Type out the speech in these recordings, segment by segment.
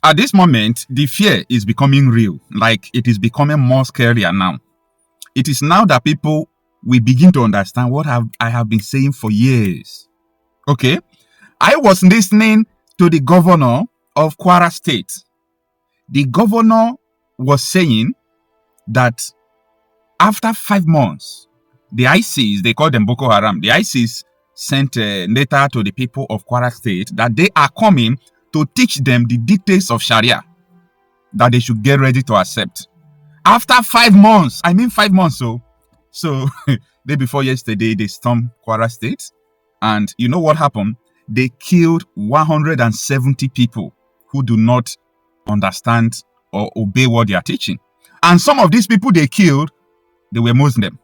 At this moment, the fear is becoming real. Like, it is becoming more scarier now. It is now that people will begin to understand what I have been saying for years. Okay? I was listening to the governor of Kwara State. The governor was saying that after 5 months, the ICs, they call them Bokøharam, the ICs sent a letter to the people of Kwara State that they are coming to teach them the dictates of Shária that they should get ready to accept. After 5 months, I mean 5 months, so day before yesterday, they stormed Kwara State. And you know what happened? They killed 170 people who do not understand or obey what they are teaching. And some of these people they killed, they were Muslim.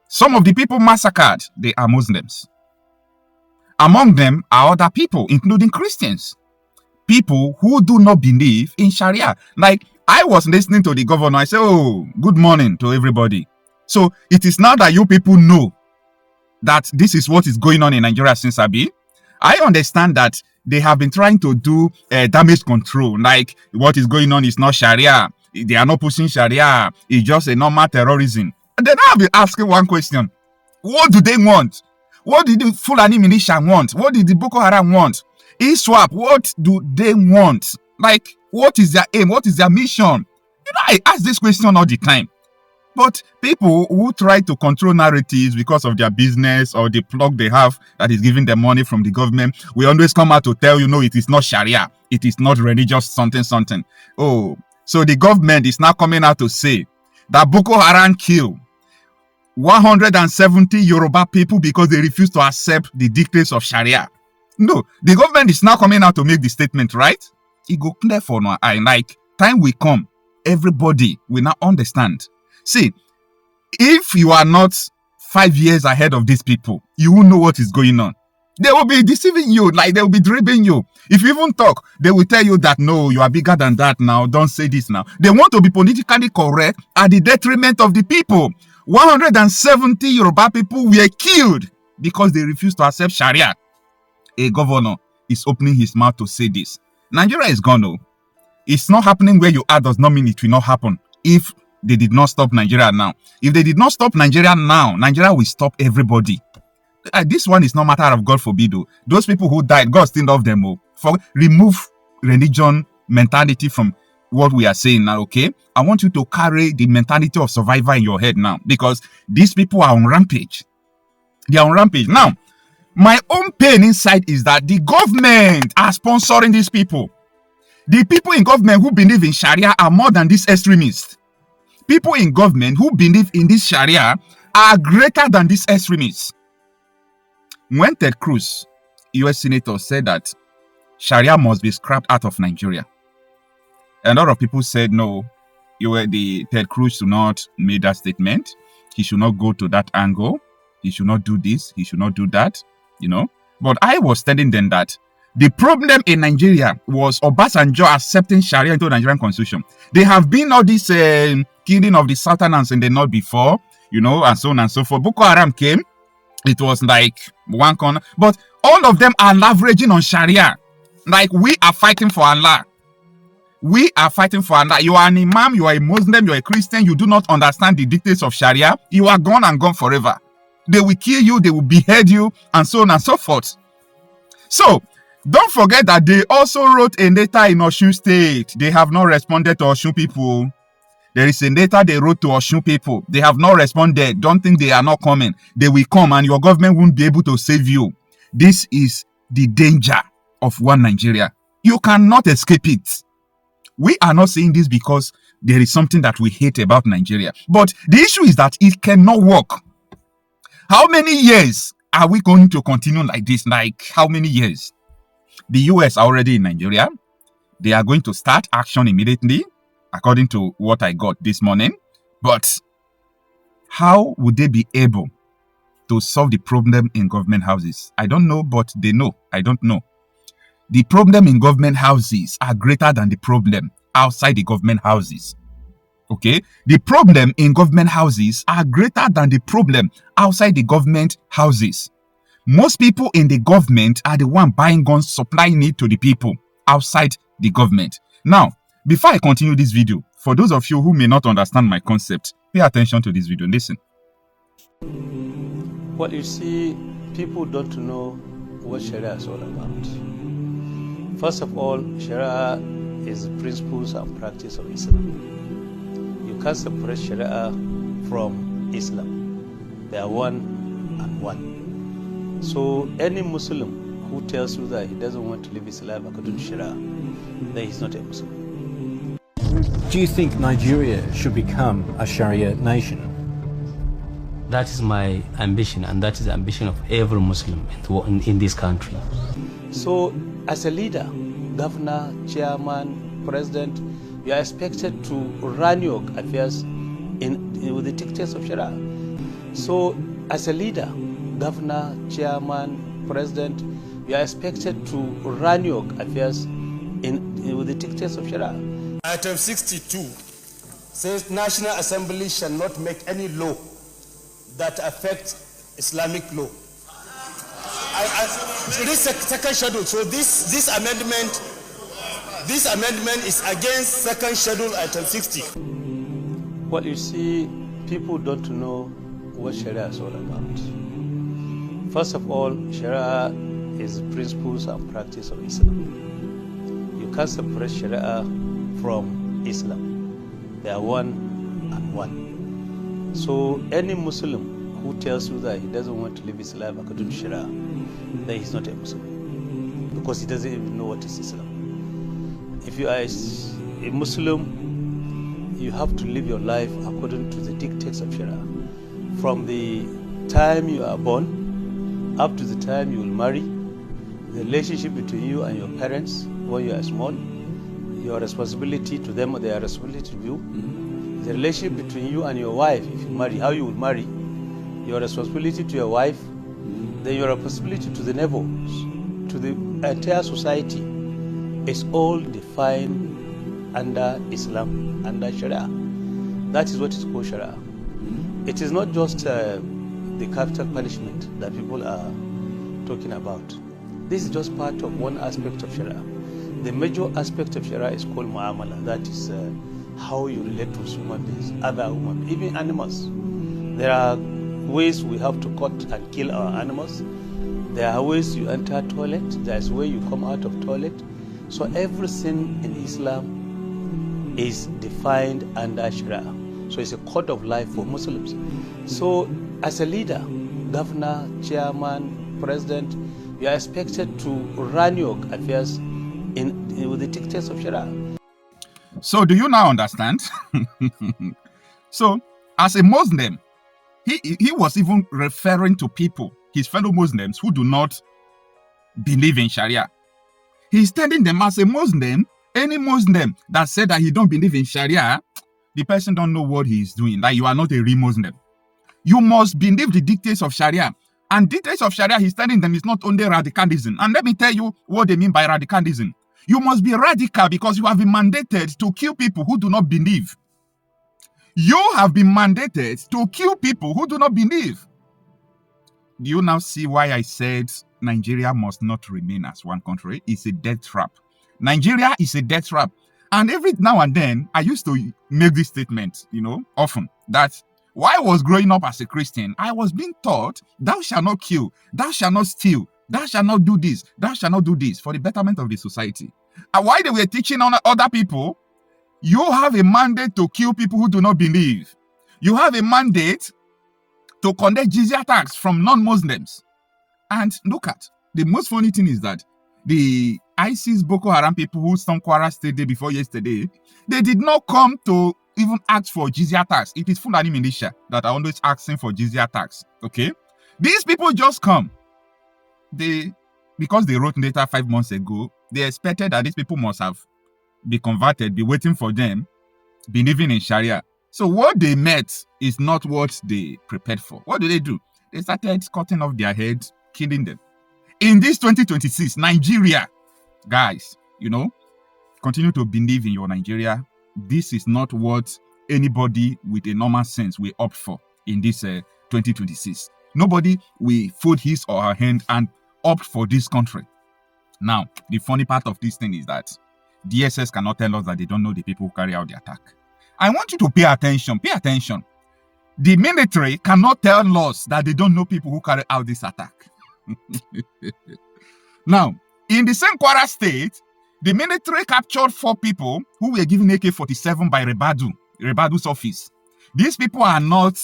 Some of the people massacred, they are Muslims. Among them are other people, including Christians. People who do not believe in Sharia. Like, I was listening to the governor. I said, oh, good morning to everybody. So it is now that you people know that this is what is going on in Nigeria since Abi. I understand that they have been trying to do damage control. Like, what is going on is not Sharia. They are not pushing Sharia. It's just a normal terrorism. And then I'll be asking one question. What do they want? What did the Fulani militia want? What did the Bokøharam want? ISWAP, what do they want? Like, what is their aim? What is their mission? You know, I ask this question all the time. But people who try to control narratives because of their business or the plug they have that is giving them money from the government, we always come out to tell you, no, it is not Sharia. It is not religious something. Oh, so the government is now coming out to say that Bokøharam killed 170 Yoruba people because they refuse to accept the dictates of Sharia. No, the government is now coming out to make the statement, right? It go clear for no eye. Like, time will come, everybody will now understand. See, if you are not 5 years ahead of these people, you will know what is going on. They will be deceiving you, like they will be dribbling you. If you even talk, they will tell you that, no, you are bigger than that now, don't say this now. They want to be politically correct at the detriment of the people. 170 Yoruba people were killed because they refused to accept Sharia. A governor is opening his mouth to say this. Nigeria is gone, though. It's not happening where you are does not mean it will not happen if they did not stop Nigeria now. If they did not stop Nigeria now, Nigeria will stop everybody. This one is not matter of God forbid. Though. Those people who died, God still love them. Remove religion mentality from what we are saying now, okay? I want you to carry the mentality of survivor in your head now because these people are on rampage. They are on rampage. Now, my own pain inside is that the government are sponsoring these people. The people in government who believe in Sharia are more than these extremists. People in government who believe in this Sharia are greater than these extremists. When Ted Cruz, US Senator, said that Sharia must be scrapped out of Nigeria, a lot of people said, no, Ted Cruz should not make that statement. He should not go to that angle. He should not do this. He should not do that, you know. But I was telling them that the problem in Nigeria was Obasanjo accepting Sharia into the Nigerian constitution. There have been all this killing of the Sultans in the north before, you know, and so on and so forth. Bokøharam came. It was like one corner. But all of them are leveraging on Sharia. Like, we are fighting for Allah. We are fighting for Allah. You are an imam, you are a Muslim, you are a Christian, you do not understand the dictates of Sharia. You are gone and gone forever. They will kill you, they will behead you, and so on and so forth. So, don't forget that they also wrote a letter in Osun State. They have not responded to Osun people. There is a letter they wrote to Osun people. They have not responded. Don't think they are not coming. They will come and your government won't be able to save you. This is the danger of one Nigeria. You cannot escape it. We are not saying this because there is something that we hate about Nigeria. But the issue is that it cannot work. How many years are we going to continue like this? Like, how many years? The US are already in Nigeria. They are going to start action immediately, according to what I got this morning. But how would they be able to solve the problem in government houses? I don't know, but they know. I don't know. The problem in government houses are greater than the problem outside the government houses. Okay? The problem in government houses are greater than the problem outside the government houses. Most people in the government are the one buying guns, supplying it to the people outside the government. Now, before I continue this video, for those of you who may not understand my concept, pay attention to this video and listen. Well, you see, people don't know what Sharia is all about. First of all, Sharia is the principles and practice of Islam. You can't separate Sharia from Islam. They are one and one. So any Muslim who tells you that he doesn't want to live his life according to Sharia, then he's not a Muslim. Do you think Nigeria should become a Sharia nation? That is my ambition, and that is the ambition of every Muslim in this country. So, as a leader, governor, chairman, president, you are expected to run your affairs with the dictates of Sharia. So, as a leader, governor, chairman, president, you are expected to run your affairs with the dictates of Sharia. Item 62 says National Assembly shall not make any law that affects Islamic law. This second schedule. So this amendment is against second schedule, item 60. Well, you see, people don't know what Sharia is all about. First of all, Sharia is the principles and practice of Islam. You can't separate Sharia from Islam. They are one and one. So any Muslim who tells you that he doesn't want to live his life according to Sharia, then he's not a Muslim, because he doesn't even know what is Islam. If you are a Muslim, you have to live your life according to the dictates of Sharia. From the time you are born up to the time you will marry, the relationship between you and your parents when you are small, your responsibility to them or their responsibility to you, the relationship between you and your wife, if you marry, how you will marry, your responsibility to your wife, then your responsibility to the neighbors, to the entire society, is all defined under Islam, under Sharia. That is what is called Sharia. It is not just the capital punishment that people are talking about. This is just part of one aspect of Sharia. The major aspect of Sharia is called mu'amala. That is how you relate with human beings, other human, even animals. There are ways we have to cut and kill our animals. There are ways you enter toilet. There is way you come out of toilet. So everything in Islam is defined under Sharia. So it's a code of life for Muslims. So as a leader, governor, chairman, president, you are expected to run your affairs with the dictates of Sharia. So do you now understand? So as a Muslim, he was even referring to people, his fellow Muslims, who do not believe in Sharia. He's telling them, as a Muslim, any Muslim that said that he don't believe in Sharia, the person don't know what he is doing. Like, you are not a real Muslim. You must believe the dictates of Sharia. And dictates of Sharia, he's telling them, is not only radicalism. And let me tell you what they mean by radicalism. You must be radical because you have been mandated to kill people who do not believe. You have been mandated to kill people who do not believe. Do you now see why I said Nigeria must not remain as one country? It's a death trap. Nigeria is a death trap. And every now and then, I used to make this statement, often, that while I was growing up as a Christian, I was being taught, thou shalt not kill, thou shalt not steal, thou shalt not do this, thou shalt not do this, for the betterment of the society. And while they were teaching on other people, you have a mandate to kill people who do not believe. You have a mandate to collect jizya tax from non-Muslims. And look at, the most funny thing is that the ISIS Bokøharam people who stormed Kwara State day before yesterday, they did not come to even ask for jizya tax. It is Fulani militia that are always asking for jizya tax. Okay? These people just come. Because they wrote later 5 months ago, they expected that these people must have been converted, be waiting for them, believing in Sharia. So what they met is not what they prepared for. What do? They started cutting off their heads, killing them. In this 2026, Nigeria, guys, continue to believe in your Nigeria. This is not what anybody with a normal sense will opt for in this 2026. Nobody will fold his or her hand and opt for this country. Now, the funny part of this thing is that DSS cannot tell us that they don't know the people who carry out the attack. I want you to pay attention. Pay attention. The military cannot tell us that they don't know people who carry out this attack. Now, in the same Kwara state, the military captured 4 people who were given AK-47 by Rebadu's office. These people are not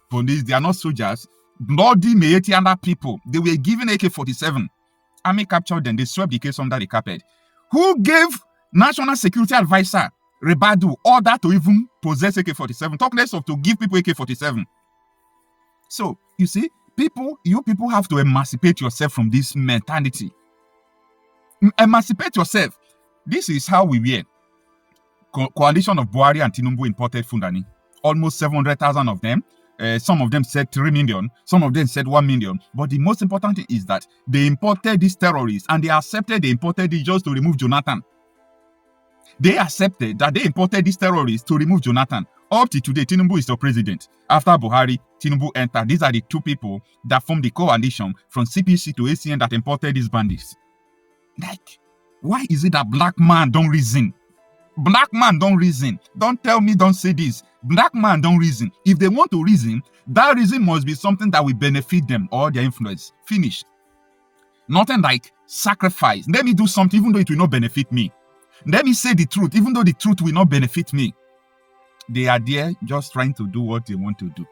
police, they are not soldiers, bloody Meetiana people. They were given AK-47. Army captured them, they swept the case under the carpet. Who gave National Security Advisor Rebadu order to even possess AK-47? Talk less of to give people AK-47. So, you see, you people have to emancipate yourself from this mentality. Emancipate yourself. This is how we were. Coalition of Buhari and Tinubu imported Fundani. Almost 700,000 of them. Some of them said 3 million. Some of them said 1 million. But the most important thing is that they imported these terrorists and they accepted they imported it just to remove Jonathan. They accepted that they imported these terrorists to remove Jonathan. Up to today, Tinubu is the president. After Buhari, Tinubu entered. These are the 2 people that formed the coalition from CPC to ACN that imported these bandits. Like, why is it that black man don't reason? Black man don't reason. Don't tell me, don't say this. Black man don't reason. If they want to reason, that reason must be something that will benefit them or their influence. Finish. Nothing like sacrifice. Let me do something even though it will not benefit me. Let me say the truth even though the truth will not benefit me. They are there just trying to do what they want to do.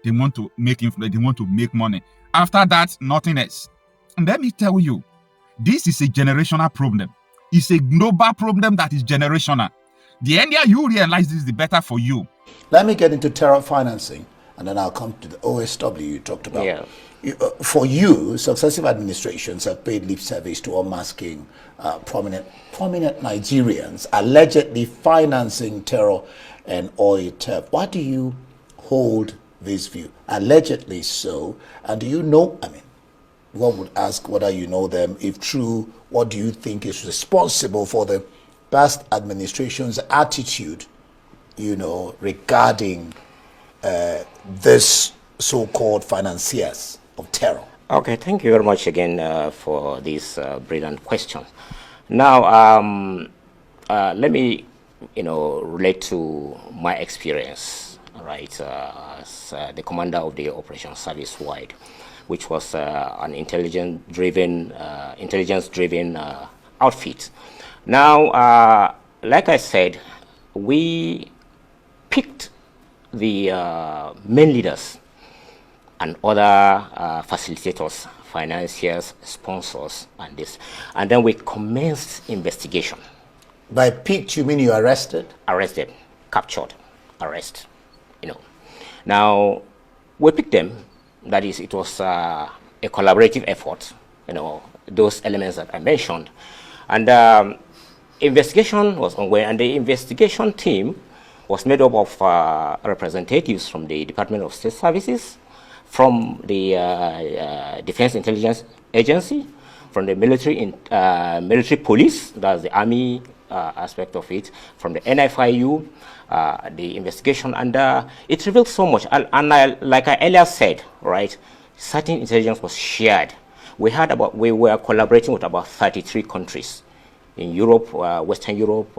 They want to make influence. They want to make money. After that, nothing else. And let me tell you, this is a generational problem. It's a global problem that is generational. The earlier you realize this, the better for you. Let me get into terror financing, and then I'll come to the OSW you talked about. Yeah. For you, successive administrations have paid lip service to unmasking prominent Nigerians allegedly financing terror and oil theft. Why do you hold this view? Allegedly so. And do you know, one would ask whether you know them. If true, what do you think is responsible for the past administration's attitude, regarding this so-called financiers of terror? Okay, thank you very much again for this brilliant question. Now, let me, relate to my experience, right, as the commander of the Operation Service Wide, which was an intelligence-driven outfit. Now, like I said, we picked the main leaders and other facilitators, financiers, sponsors, and then we commenced investigation. By picked, you mean you arrested? Arrested, captured, arrest. Now we picked them. That is, it was a collaborative effort. Those elements that I mentioned, and investigation was ongoing, and the investigation team was made up of representatives from the Department of State Services, from the Defense Intelligence Agency, from the military police, that's the army aspect of it, from the NFIU, the investigation, and it revealed so much. And like I earlier said, right, certain intelligence was shared. We were collaborating with about 33 countries in Europe, Western Europe,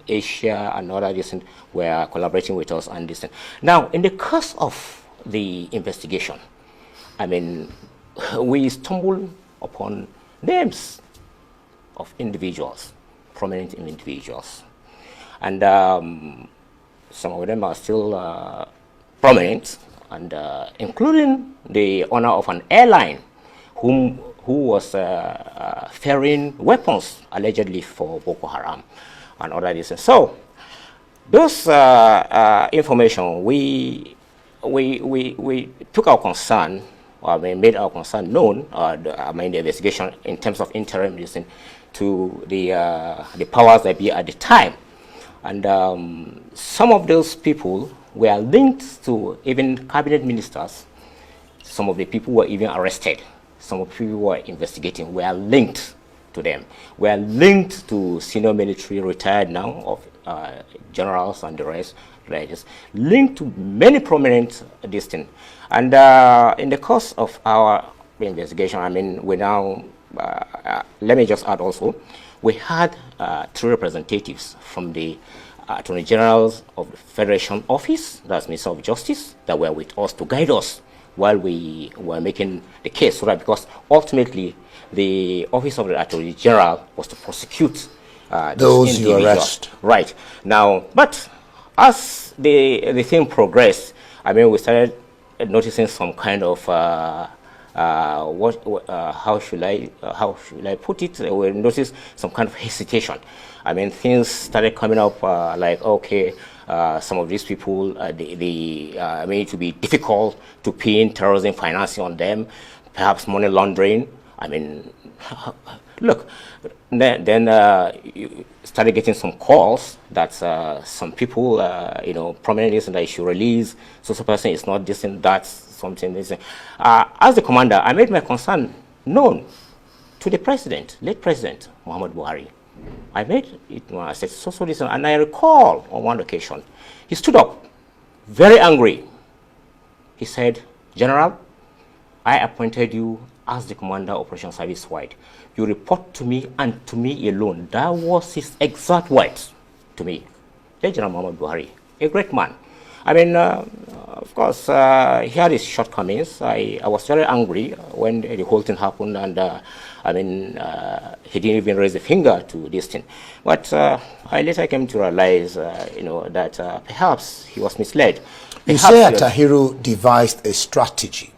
Asia, and other distant were collaborating with us and distant. Now, in the course of the investigation, we stumbled upon names of individuals, prominent individuals, and some of them are still prominent, and including the owner of an airline who was ferrying weapons allegedly for Bokøharam and other reasons. So those information, we took our concern, made our concern known, the investigation in terms of interim listening to the powers that be at the time. And some of those people were linked to even cabinet ministers. Some of the people were even arrested. Some of the people who were investigating were linked to them. Were linked to senior military retired now of generals and the rest, linked to many prominent distant. And in the course of our investigation, we now, let me just add also, we had 3 representatives from the Attorney General's of the Federation Office, that's Minister of Justice, that were with us to guide us while we were making the case, so that because ultimately the Office of the Attorney General was to prosecute those you arrest. Right. Now, but as the thing progressed, I mean, we started noticing some kind of how should I put it? We noticed some kind of hesitation. I mean, things started coming up like, okay, some of these people, I mean, it would be difficult to pin terrorism financing on them, perhaps money laundering. I mean, look, then you started getting some calls that some people, you know, prominently that you should release, so person is not this and that, something. This. As the commander, I made my concern known to the president, late President Muhammad Buhari. I made it when I said, so this, and I recall on one occasion, he stood up, very angry. He said, General, I appointed you as the commander of Operation Service Wide. You report to me and to me alone. That was his exact words to me. General Muhammad Buhari, a great man. I mean, of course, he had his shortcomings. I was very angry when the whole thing happened, and I mean, he didn't even raise a finger to this thing. But I later came to realize, you know, that perhaps he was misled. You say Tahiru devised a strategy,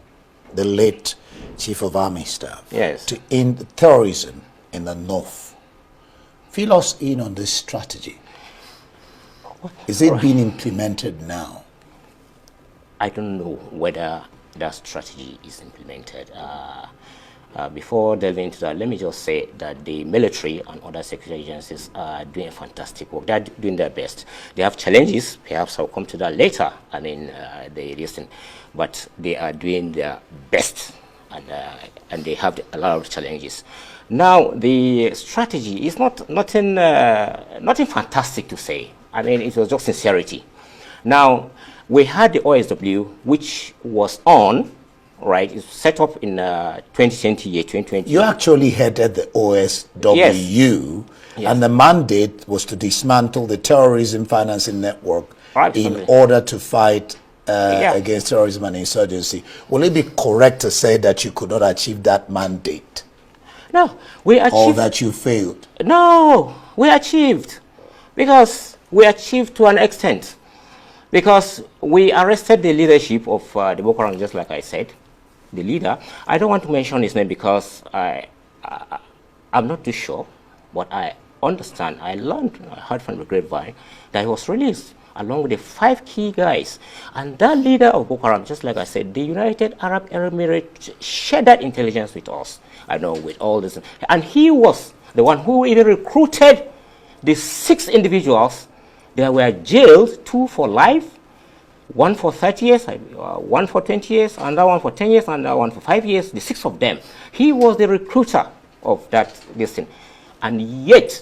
the late Chief of Army Staff, yes, to end terrorism in the north. Fill us in on this strategy. Is it being implemented now? I don't know whether that strategy is implemented. Before delving into that, let me just say that the military and other security agencies are doing fantastic work. They're doing their best. They have challenges. Perhaps I'll come to that later. I mean, they listen, but they are doing their best, and they have a lot of challenges. Now, the strategy is nothing fantastic to say. I mean, it was just sincerity. Now, we had the OSW, which was on, right? It's set up in 2020. You actually headed the OSW, yes, and the mandate was to dismantle the terrorism financing network absolutely, in order to fight against terrorism and insurgency. Will it be correct to say that you could not achieve that mandate? No, we achieved. Or that you failed? No, we achieved. Because we achieved to an extent. Because we arrested the leadership of the Bokøharam, just like I said, the leader. I don't want to mention his name because I'm not too sure, but I understand, I heard from the grapevine that he was released along with the 5 key guys. And that leader of Bokøharam, just like I said, the United Arab Emirates shared that intelligence with us. I know, with all this. And he was the one who even recruited the 6 individuals. They were jailed, 2 for life, 1 for 30 years, 1 for 20 years, another 1 for 10 years, and another 1 for 5 years, the 6 of them. He was the recruiter of this thing. And yet,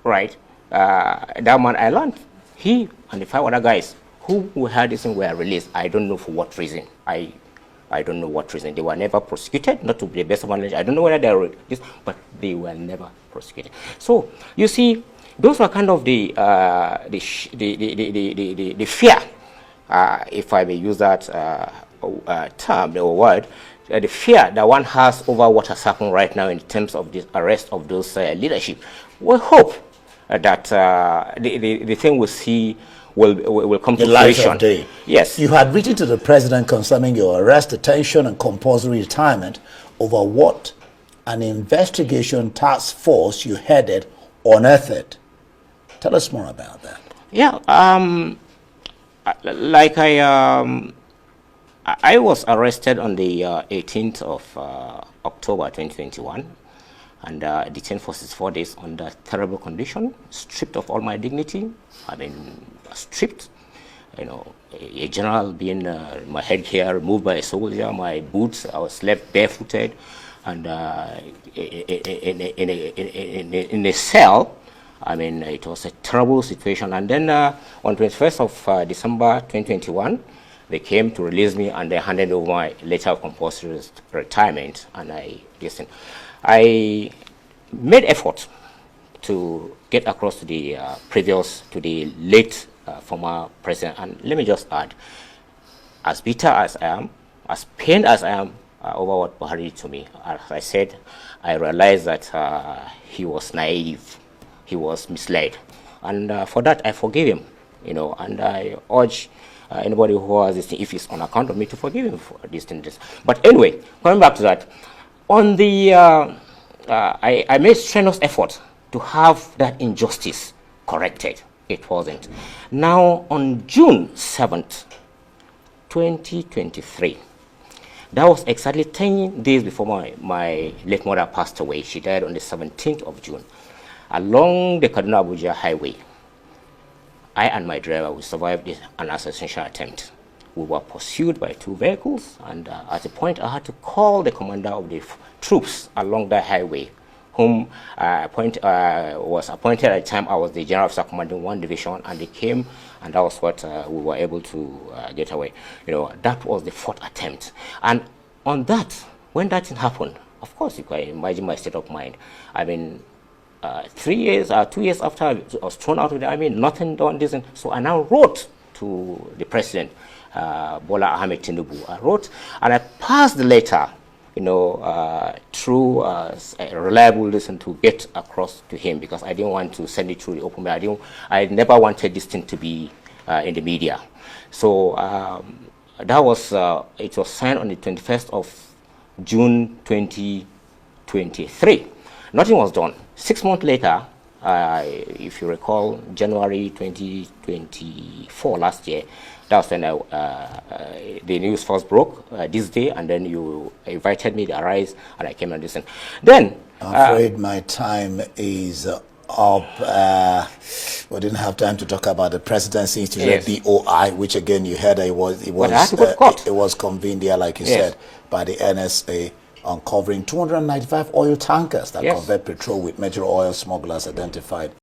right, that man I learned, he and the 5 other guys who had this thing were released. I don't know for what reason. I don't know what reason. They were never prosecuted, not to the best of my knowledge. I don't know whether they were released, but they were never prosecuted. So, you see, those were kind of the fear, if I may use that term or word, the fear that one has over what has happened right now in terms of the arrest of those leadership. We hope that the thing we see will come to fruition. Yes. You had written to the president concerning your arrest, detention, and compulsory retirement over what an investigation task force you headed unearthed. Tell us more about that. Yeah, like I was arrested on the 18th of October 2021 and detained for 64 days under terrible condition, stripped of all my dignity. I mean, stripped, you know, a general being my headgear removed by a soldier, my boots, I was left barefooted, and in a cell. I mean, it was a terrible situation. And then on 21st of December 2021, they came to release me and they handed over my letter of compulsory retirement. And I made effort to get across to the late former president. And let me just add, as bitter as I am, as pained as I am over what Buhari did to me, as I said, I realized that he was naive, he was misled, and for that I forgive him, and I urge anybody who has this thing, if it's on account of me, to forgive him for these things. But anyway, coming back to that, on the I made strenuous effort to have that injustice corrected. It wasn't. Now, on June 7th, 2023, that was exactly 10 days before my late mother passed away. She died on the 17th of June. Along the Kaduna-Abuja highway, I and my driver, we survived an assassination attempt. We were pursued by 2 vehicles, and at a point I had to call the commander of the troops along that highway, whom was appointed at the time. I was the general officer commanding 1 division, and they came, and that was what we were able to get away. That was the 4th attempt. And on that, when that thing happened, of course, you can imagine my state of mind. I mean, 2 years after I was thrown out of the army, nothing done, this. So I now wrote to the president, Bola Ahmed Tinubu. I wrote, and I passed the letter, through a reliable listen to get across to him, because I didn't want to send it through the open mail. I never wanted this thing to be in the media. So that was, it was signed on the 21st of June 2023. Nothing was done. 6 months later, if you recall, January 2024, last year, that was when the news first broke, this day, and then you invited me to arise, and I came and listened. Then, I'm afraid my time is up. We didn't have time to talk about the presidency instituted, the OI, which again you heard it was convened there, like you said, by the NSA, uncovering 295 oil tankers that convert petrol with major oil smugglers identified.